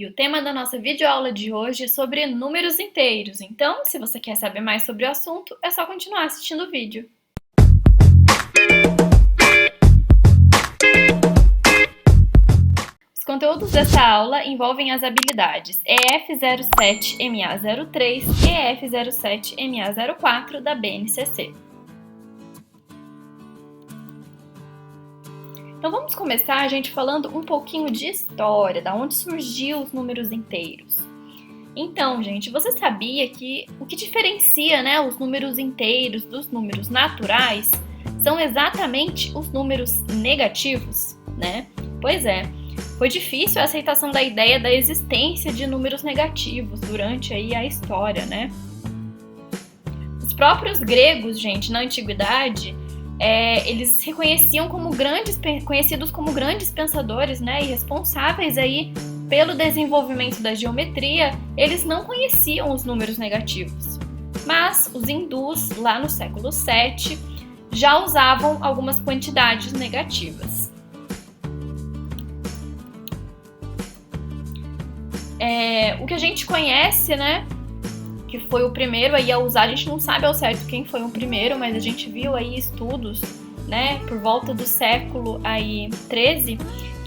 E o tema da nossa videoaula de hoje é sobre números inteiros. Então, se você quer saber mais sobre o assunto, é só continuar assistindo o vídeo. Os conteúdos dessa aula envolvem as habilidades EF07MA03 e EF07MA04 da BNCC. Então vamos começar, gente, falando um pouquinho de história, da onde surgiu os números inteiros. Então, gente, você sabia que o que diferencia, os números inteiros dos números naturais são exatamente os números negativos, né? Pois é, foi difícil a aceitação da ideia da existência de números negativos durante aí a história, né? Os próprios gregos, gente, na antiguidade, eles se reconheciam como conhecidos como grandes pensadores, né, e responsáveis aí pelo desenvolvimento da geometria. Eles não conheciam os números negativos, mas os hindus, lá no século VII, já usavam algumas quantidades negativas. O que a gente conhece, né, que foi o primeiro aí a usar, a gente não sabe ao certo quem foi o primeiro, mas a gente viu aí estudos, né, por volta do século aí 13,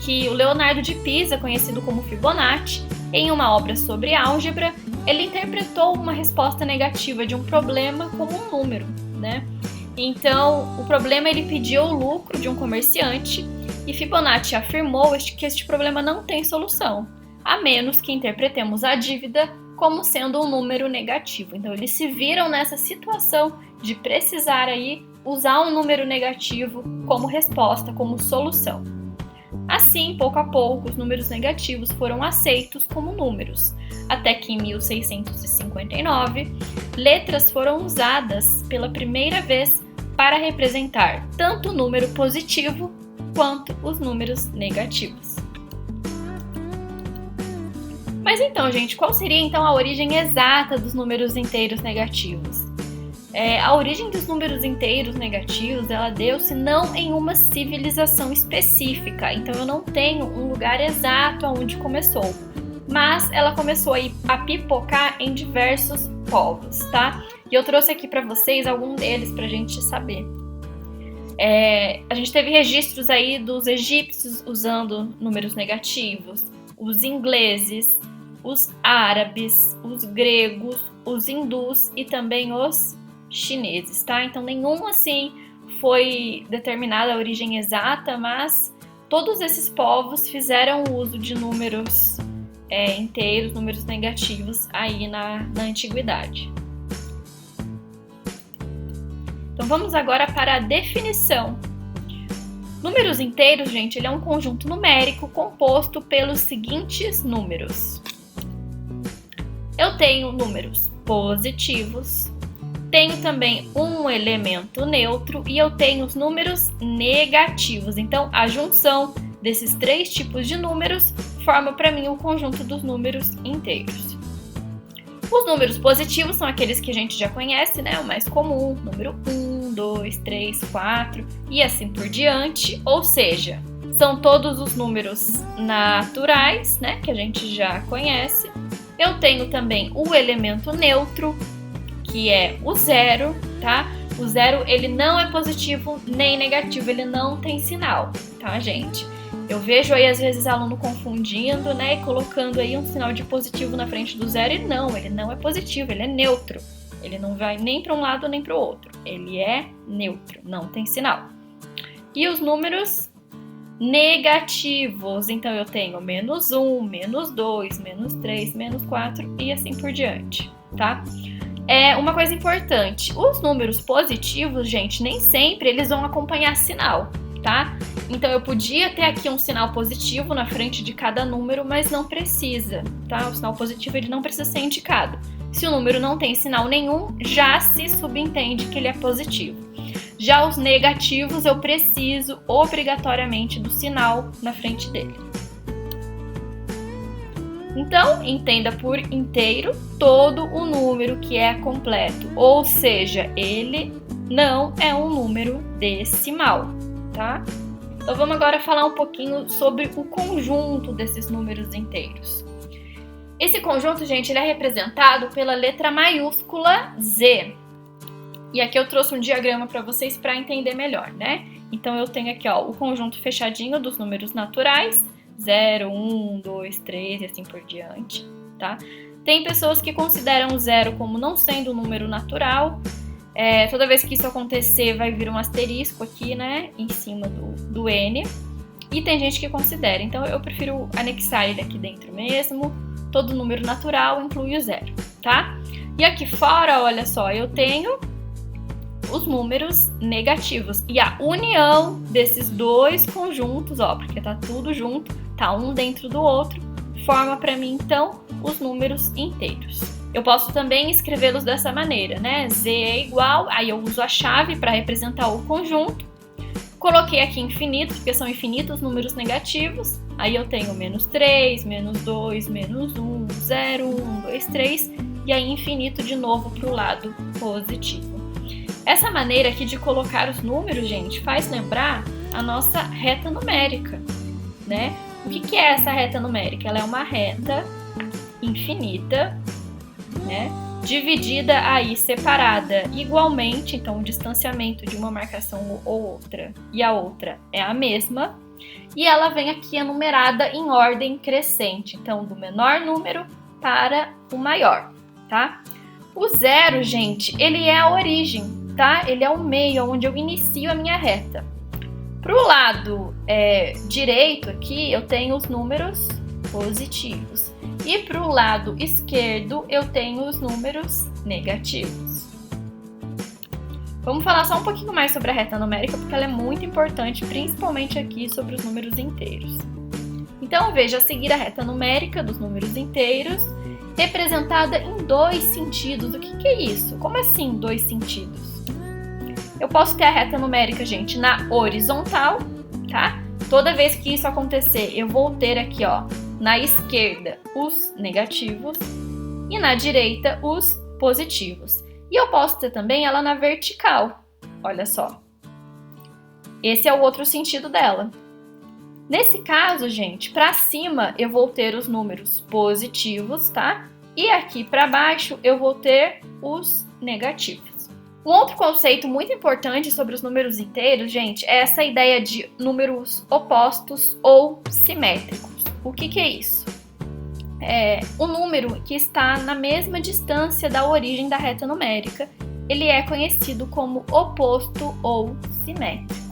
que o Leonardo de Pisa, conhecido como Fibonacci, em uma obra sobre álgebra, ele interpretou uma resposta negativa de um problema como um número, né? Então, o problema ele pediu o lucro de um comerciante e Fibonacci afirmou que este problema não tem solução, a menos que interpretemos a dívida como sendo um número negativo. Então, eles se viram nessa situação de precisar aí usar um número negativo como resposta, como solução. Assim, pouco a pouco, os números negativos foram aceitos como números, até que em 1659, letras foram usadas pela primeira vez para representar tanto o número positivo quanto os números negativos. Mas então, gente, qual seria então a origem exata dos números inteiros negativos? A origem dos números inteiros negativos, ela deu-se não em uma civilização específica, então eu não tenho um lugar exato aonde começou, mas ela começou a pipocar em diversos povos, tá? E eu trouxe aqui para vocês algum deles para a gente saber. A gente teve registros aí dos egípcios usando números negativos, os ingleses, os árabes, os gregos, os hindus e também os chineses, tá? Então nenhum assim foi determinada a origem exata, mas todos esses povos fizeram uso de números inteiros, números negativos aí na antiguidade. Então vamos agora para a definição. Números inteiros, gente, ele é um conjunto numérico composto pelos seguintes números. Eu tenho números positivos, tenho também um elemento neutro e eu tenho os números negativos. Então, a junção desses três tipos de números forma para mim o conjunto dos números inteiros. Os números positivos são aqueles que a gente já conhece, né? O mais comum, número 1, 2, 3, 4 e assim por diante. Ou seja, são todos os números naturais, né? Que a gente já conhece. Eu tenho também o elemento neutro, que é o zero, tá? O zero, ele não é positivo nem negativo, ele não tem sinal, tá, gente? Eu vejo aí, às vezes, aluno confundindo, né, e colocando aí um sinal de positivo na frente do zero, e não, ele não é positivo, ele é neutro. Ele não vai nem para um lado nem para o outro, ele é neutro, não tem sinal. E os números negativos, então eu tenho menos 1, menos 2, menos 3, menos 4 e assim por diante, tá? Uma coisa importante, os números positivos, gente, nem sempre eles vão acompanhar sinal, tá? Então eu podia ter aqui um sinal positivo na frente de cada número, mas não precisa, tá? O sinal positivo ele não precisa ser indicado. Se o número não tem sinal nenhum, já se subentende que ele é positivo. Já os negativos, eu preciso obrigatoriamente do sinal na frente dele. Então, entenda por inteiro todo o número que é completo, ou seja, ele não é um número decimal, tá? Então vamos agora falar um pouquinho sobre o conjunto desses números inteiros. Esse conjunto, gente, ele é representado pela letra maiúscula Z. E aqui eu trouxe um diagrama para vocês para entender melhor, né? Então eu tenho aqui, ó, o conjunto fechadinho dos números naturais, 0, 1, 2, 3 e assim por diante, tá? Tem pessoas que consideram o 0 como não sendo um número natural. Toda vez que isso acontecer, vai vir um asterisco aqui, né, em cima do N. E tem gente que considera, então eu prefiro anexar ele aqui dentro mesmo. Todo número natural inclui o 0, tá? E aqui fora, olha só, eu tenho os números negativos. E a união desses dois conjuntos, ó, porque tá tudo junto, tá um dentro do outro, forma para mim, então, os números inteiros. Eu posso também escrevê-los dessa maneira, né? Z é igual, aí eu uso a chave para representar o conjunto. Coloquei aqui infinito, porque são infinitos números negativos. Aí eu tenho menos 3, menos 2, menos 1, 0, 1, 2, 3. E aí infinito de novo para o lado positivo. Essa maneira aqui de colocar os números, gente, faz lembrar a nossa reta numérica, né? O que é essa reta numérica? Ela é uma reta infinita, né? Dividida aí, separada igualmente, então o distanciamento de uma marcação ou outra e a outra é a mesma, e ela vem aqui enumerada em ordem crescente, então do menor número para o maior, tá? O 0, gente, ele é a origem, tá? Ele é o meio, onde eu inicio a minha reta. Para o lado direito aqui, eu tenho os números positivos. E para o lado esquerdo, eu tenho os números negativos. Vamos falar só um pouquinho mais sobre a reta numérica, porque ela é muito importante, principalmente aqui sobre os números inteiros. Então, veja a seguir a reta numérica dos números inteiros, representada em dois sentidos. O que é isso? Como assim dois sentidos? Eu posso ter a reta numérica, gente, na horizontal, tá? Toda vez que isso acontecer, eu vou ter aqui, ó, na esquerda os negativos e na direita os positivos. E eu posso ter também ela na vertical, olha só. Esse é o outro sentido dela. Nesse caso, gente, para cima eu vou ter os números positivos, tá? E aqui para baixo eu vou ter os negativos. Um outro conceito muito importante sobre os números inteiros, gente, é essa ideia de números opostos ou simétricos. O que é isso? É um número que está na mesma distância da origem da reta numérica. Ele é conhecido como oposto ou simétrico.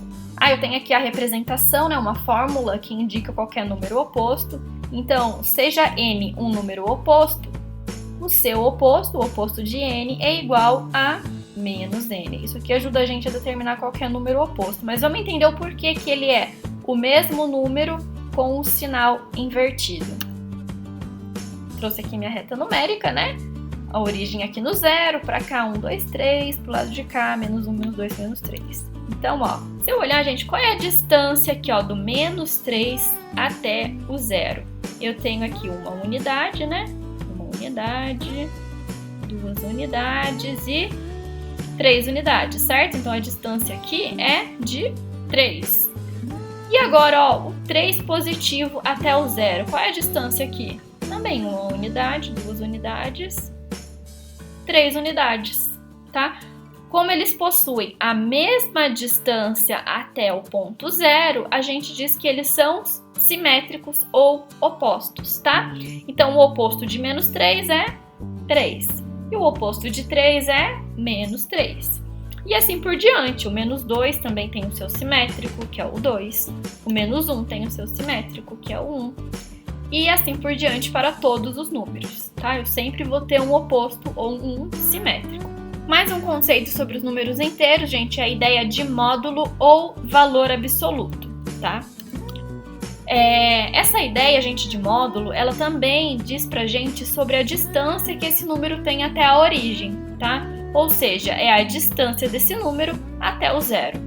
Eu tenho aqui a representação, né, uma fórmula que indica qualquer número oposto. Então, seja n um número oposto, o seu oposto, o oposto de n, é igual a menos n. Isso aqui ajuda a gente a determinar qualquer número oposto. Mas vamos entender o porquê que ele é o mesmo número com o sinal invertido. Trouxe aqui minha reta numérica, né? A origem aqui no 0, para cá 1, 2, 3, pro lado de cá menos 1, menos 2, menos 3. Então, ó, se eu olhar, gente, qual é a distância aqui, ó, do menos 3 até o 0? Eu tenho aqui uma unidade, né? Uma unidade, 2 unidades e 3 unidades, certo? Então, a distância aqui é de 3. E agora, ó, o 3 positivo até o 0. Qual é a distância aqui? Também uma unidade, 2 unidades, 3 unidades, tá? Como eles possuem a mesma distância até o ponto 0, a gente diz que eles são simétricos ou opostos, tá? Então, o oposto de menos 3 é 3. E o oposto de 3 é menos 3. E assim por diante, o menos 2 também tem o seu simétrico, que é o 2. O menos 1 tem o seu simétrico, que é o 1. E assim por diante para todos os números, tá? Eu sempre vou ter um oposto ou um simétrico. Mais um conceito sobre os números inteiros, gente, é a ideia de módulo ou valor absoluto, tá? Essa ideia, gente, de módulo, ela também diz pra gente sobre a distância que esse número tem até a origem, tá? Ou seja, é a distância desse número até o 0.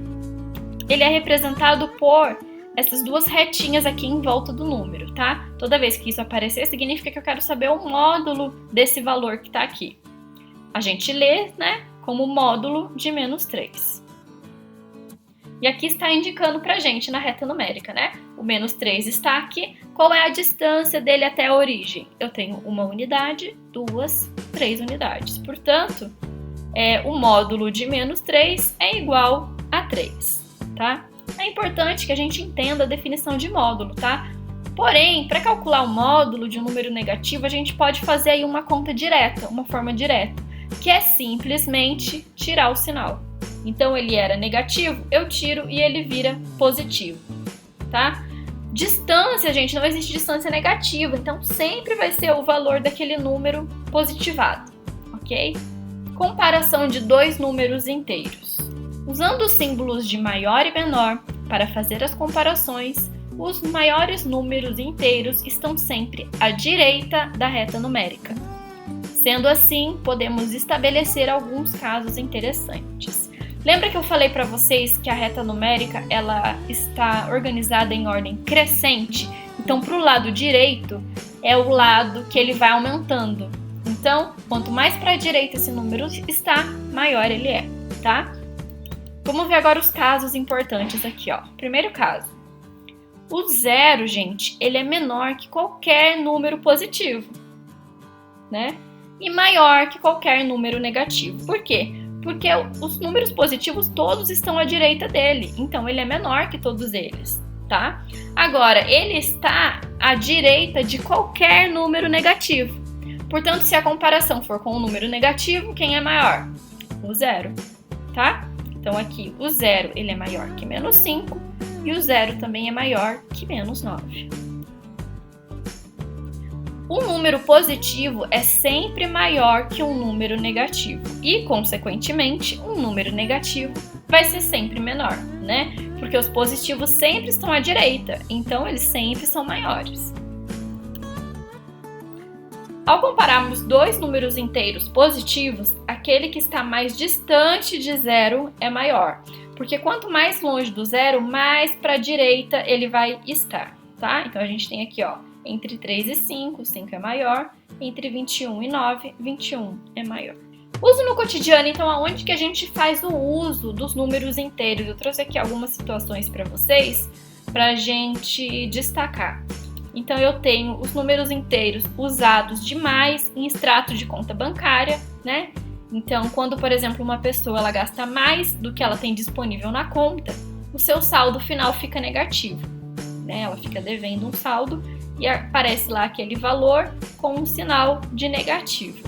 Ele é representado por essas duas retinhas aqui em volta do número, tá? Toda vez que isso aparecer, significa que eu quero saber o módulo desse valor que está aqui. A gente lê, né, como módulo de menos 3. E aqui está indicando pra gente na reta numérica, né? O menos 3 está aqui, Qual é a distância dele até a origem? Eu tenho 1 unidade, 2, 3 unidades. Portanto, o módulo de menos 3 é igual a 3, tá? É importante que a gente entenda a definição de módulo, tá? Porém, para calcular o módulo de um número negativo, a gente pode fazer aí uma conta direta, uma forma direta, que é simplesmente tirar o sinal. Então, ele era negativo, eu tiro e ele vira positivo, tá? Distância, gente, não existe distância negativa, então sempre vai ser o valor daquele número positivado, ok? Comparação de dois números inteiros. Usando os símbolos de maior e menor para fazer as comparações, os maiores números inteiros estão sempre à direita da reta numérica. Sendo assim, podemos estabelecer alguns casos interessantes. Lembra que eu falei para vocês que a reta numérica ela está organizada em ordem crescente? Então, para o lado direito é o lado que ele vai aumentando. Então, quanto mais para a direita esse número está, maior ele é, tá? Vamos ver agora os casos importantes aqui, ó. Primeiro caso. O zero, gente, ele é menor que qualquer número positivo, né? E maior que qualquer número negativo. Por quê? Porque os números positivos todos estão à direita dele, então ele é menor que todos eles, tá? Agora, ele está à direita de qualquer número negativo. Portanto, se a comparação for com um número negativo, quem é maior? O zero, tá? Então, aqui, o zero ele é maior que menos 5 e o zero também é maior que menos 9. Um número positivo é sempre maior que um número negativo e, consequentemente, um número negativo vai ser sempre menor, né? Porque os positivos sempre estão à direita, então eles sempre são maiores. Ao compararmos dois números inteiros positivos, aquele que está mais distante de zero é maior, porque quanto mais longe do zero, mais para a direita ele vai estar, tá? Então a gente tem aqui, ó, entre 3 e 5, 5 é maior, entre 21 e 9, 21 é maior. Uso no cotidiano, então, aonde que a gente faz o uso dos números inteiros? Eu trouxe aqui algumas situações para vocês, para a gente destacar. Então, eu tenho os números inteiros usados demais em extrato de conta bancária, né? Então, quando, por exemplo, uma pessoa ela gasta mais do que ela tem disponível na conta, o seu saldo final fica negativo, né? Ela fica devendo um saldo e aparece lá aquele valor com um sinal de negativo.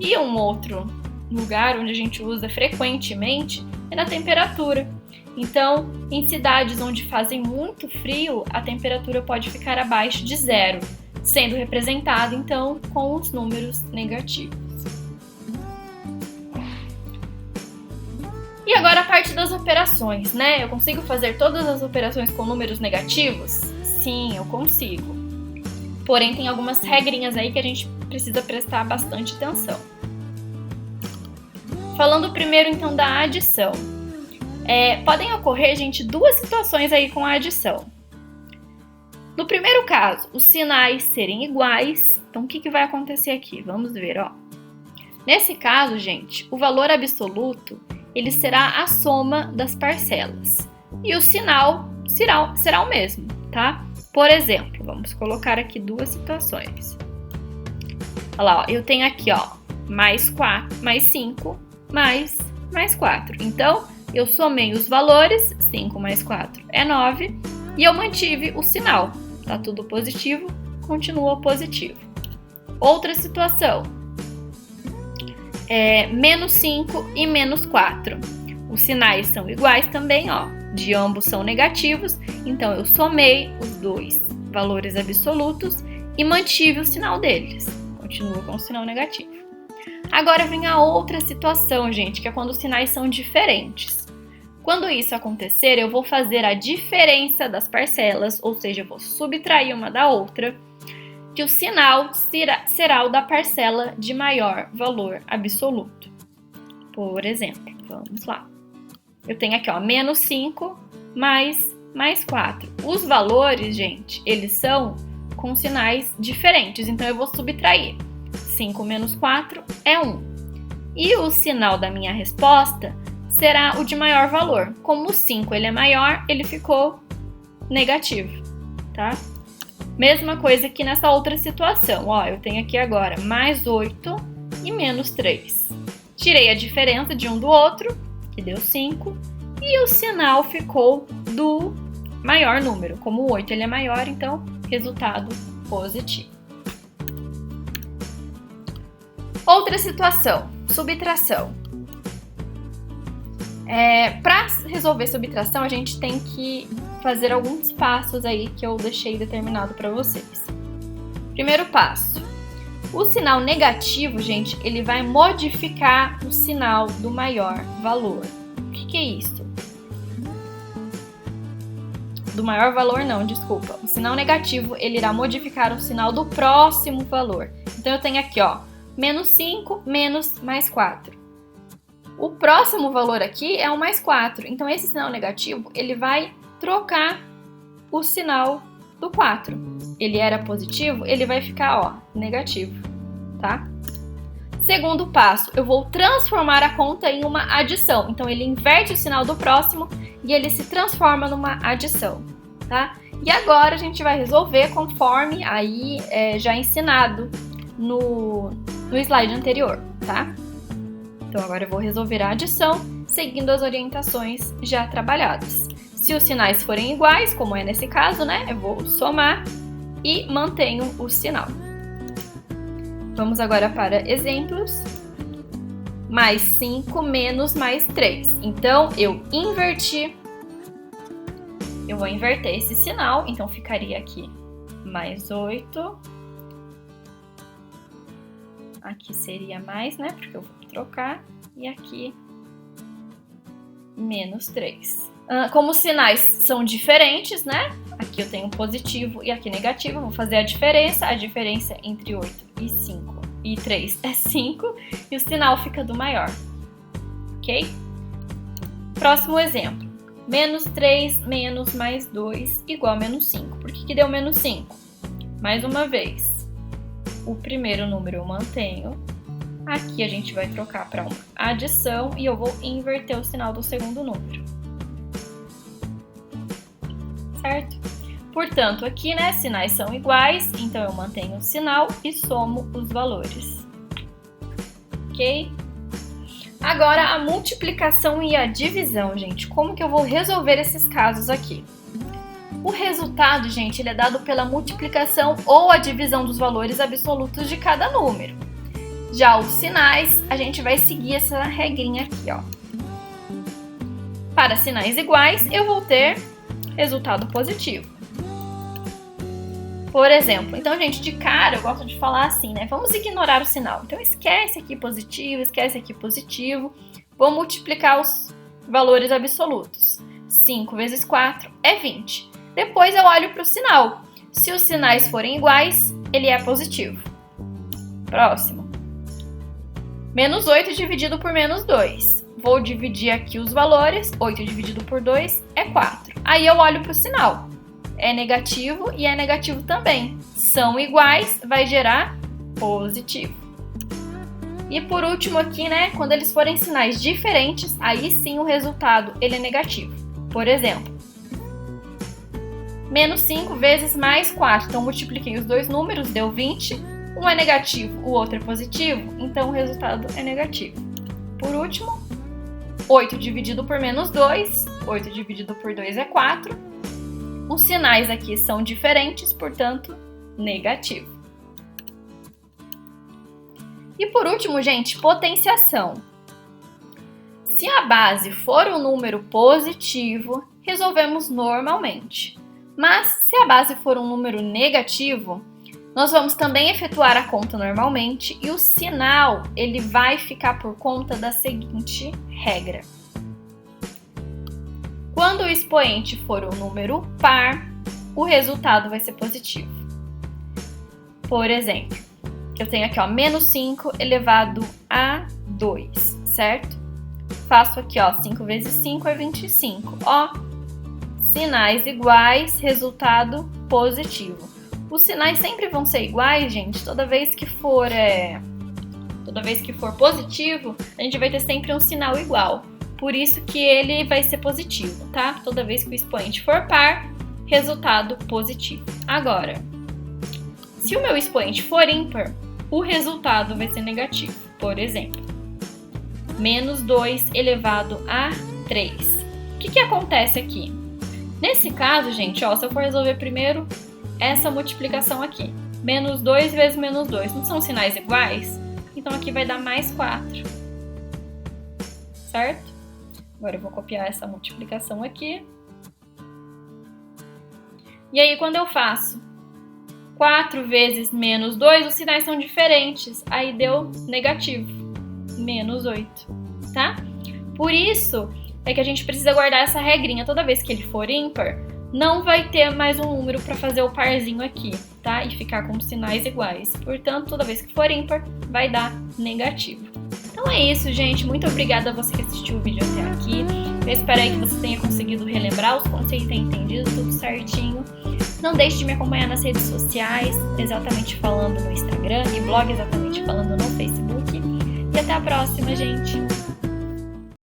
E um outro lugar onde a gente usa frequentemente é na temperatura. Então, em cidades onde fazem muito frio, a temperatura pode ficar abaixo de zero, sendo representada, então, com os números negativos. E agora a parte das operações, né? Eu consigo fazer todas as operações com números negativos? Sim, eu consigo. Porém, tem algumas regrinhas aí que a gente precisa prestar bastante atenção. Falando primeiro, então, da adição. Podem ocorrer, gente, duas situações aí com a adição. No primeiro caso, os sinais serem iguais. Então, o que vai acontecer aqui? Vamos ver, ó. Nesse caso, gente, o valor absoluto ele será a soma das parcelas. E o sinal será o mesmo, tá? Por exemplo, vamos colocar aqui duas situações. Olha lá, ó, eu tenho aqui, ó, mais 4, mais 5, mais 4. Então, eu somei os valores, 5 mais 4 é 9, e eu mantive o sinal. Tá tudo positivo, continua positivo. Outra situação, menos 5 e menos 4. Os sinais são iguais também, ó, de ambos são negativos, então eu somei os dois valores absolutos e mantive o sinal deles. Continua com o sinal negativo. Agora vem a outra situação, gente, que é quando os sinais são diferentes. Quando isso acontecer, eu vou fazer a diferença das parcelas, ou seja, eu vou subtrair uma da outra, que o sinal será o da parcela de maior valor absoluto. Por exemplo, vamos lá. Eu tenho aqui, ó, menos 5 mais 4. Os valores, gente, eles são com sinais diferentes, então eu vou subtrair. 5 menos 4 é 1. E o sinal da minha resposta será o de maior valor. Como o 5 ele é maior, ele ficou negativo, tá? Mesma coisa que nessa outra situação, ó, eu tenho aqui agora mais 8 e menos 3. Tirei a diferença de um do outro, que deu 5, e o sinal ficou do maior número. Como o 8 ele é maior, então resultado positivo. Outra situação, subtração. Para resolver subtração, a gente tem que fazer alguns passos aí que eu deixei determinado para vocês. Primeiro passo, o sinal negativo, gente, ele vai modificar o sinal do maior valor. O que é isso? Do maior valor não, desculpa. O sinal negativo, ele irá modificar o sinal do próximo valor. Então eu tenho aqui, ó, menos 5 menos mais 4. O próximo valor aqui é o mais 4. Então esse sinal negativo, ele vai trocar o sinal do 4. Ele era positivo, ele vai ficar, ó, negativo, tá? Segundo passo, eu vou transformar a conta em uma adição. Então ele inverte o sinal do próximo e ele se transforma numa adição, tá? E agora a gente vai resolver conforme aí já ensinado no slide anterior, tá? Então agora eu vou resolver a adição seguindo as orientações já trabalhadas. Se os sinais forem iguais, como é nesse caso, né? Eu vou somar e mantenho o sinal. Vamos agora para exemplos. Mais 5 menos mais 3. Então eu vou inverter esse sinal, então ficaria aqui mais 8. Aqui seria mais, né? Porque eu vou trocar. E aqui, menos 3. Como os sinais são diferentes, né? Aqui eu tenho positivo e aqui negativo. Vou fazer a diferença. A diferença entre 8 e 5 e 3 é 5. E o sinal fica do maior. Ok? Próximo exemplo. Menos 3 menos mais 2 igual a menos 5. Por que deu menos 5? Mais uma vez. O primeiro número eu mantenho. Aqui a gente vai trocar para uma adição e eu vou inverter o sinal do segundo número. Certo? Portanto, aqui, né, sinais são iguais, então eu mantenho o sinal e somo os valores. Ok? Agora, a multiplicação e a divisão, gente. Como que eu vou resolver esses casos aqui? O resultado, gente, ele é dado pela multiplicação ou a divisão dos valores absolutos de cada número. Já os sinais, a gente vai seguir essa regrinha aqui, ó. Para sinais iguais, eu vou ter resultado positivo. Por exemplo, então, gente, de cara eu gosto de falar assim, né? Vamos ignorar o sinal. Então, esquece aqui positivo, esquece aqui positivo. Vou multiplicar os valores absolutos. 5 vezes 4 é 20. Depois eu olho para o sinal. Se os sinais forem iguais, ele é positivo. Próximo. Menos 8 dividido por menos 2. Vou dividir aqui os valores. 8 dividido por 2 é 4. Aí eu olho para o sinal. É negativo e é negativo também. São iguais, vai gerar positivo. E por último aqui, né, quando eles forem sinais diferentes, aí sim o resultado ele é negativo. Por exemplo, menos 5 vezes mais 4. Então multipliquei os dois números, deu 20. Um é negativo, o outro é positivo, então o resultado é negativo. Por último, 8 dividido por menos 2. 8 dividido por 2 é 4. Os sinais aqui são diferentes, portanto, negativo. E por último, gente, potenciação. Se a base for um número positivo, resolvemos normalmente. Mas se a base for um número negativo, nós vamos também efetuar a conta normalmente e o sinal ele vai ficar por conta da seguinte regra. Quando o expoente for um número par, o resultado vai ser positivo. Por exemplo, eu tenho aqui, ó, menos 5 elevado a 2, certo? Faço aqui, ó, 5 vezes 5 é 25. Ó, sinais iguais, resultado positivo. Os sinais sempre vão ser iguais, gente. Toda vez que for positivo, a gente vai ter sempre um sinal igual. Por isso que ele vai ser positivo, tá? Toda vez que o expoente for par, resultado positivo. Agora, Se o meu expoente for ímpar, o resultado vai ser negativo. Por exemplo, menos 2 elevado a 3. O que acontece aqui? Nesse caso, gente, ó, se eu for resolver primeiro essa multiplicação aqui, menos 2 vezes menos 2, não são sinais iguais? Então aqui vai dar mais 4, certo? Agora eu vou copiar essa multiplicação aqui. E aí, quando eu faço 4 vezes menos 2, os sinais são diferentes. Aí deu negativo, menos 8, tá? Por isso é que a gente precisa guardar essa regrinha. Toda vez que ele for ímpar, não vai ter mais um número para fazer o parzinho aqui, tá? E ficar com sinais iguais. Portanto, toda vez que for ímpar, vai dar negativo. Então é isso, gente. Muito obrigada a você que assistiu o vídeo até aqui. Eu espero aí que você tenha conseguido relembrar os conceitos e tenha entendido tudo certinho. Não deixe de me acompanhar nas redes sociais, Exatamente Falando no Instagram e blog Exatamente Falando no Facebook. E até a próxima, gente!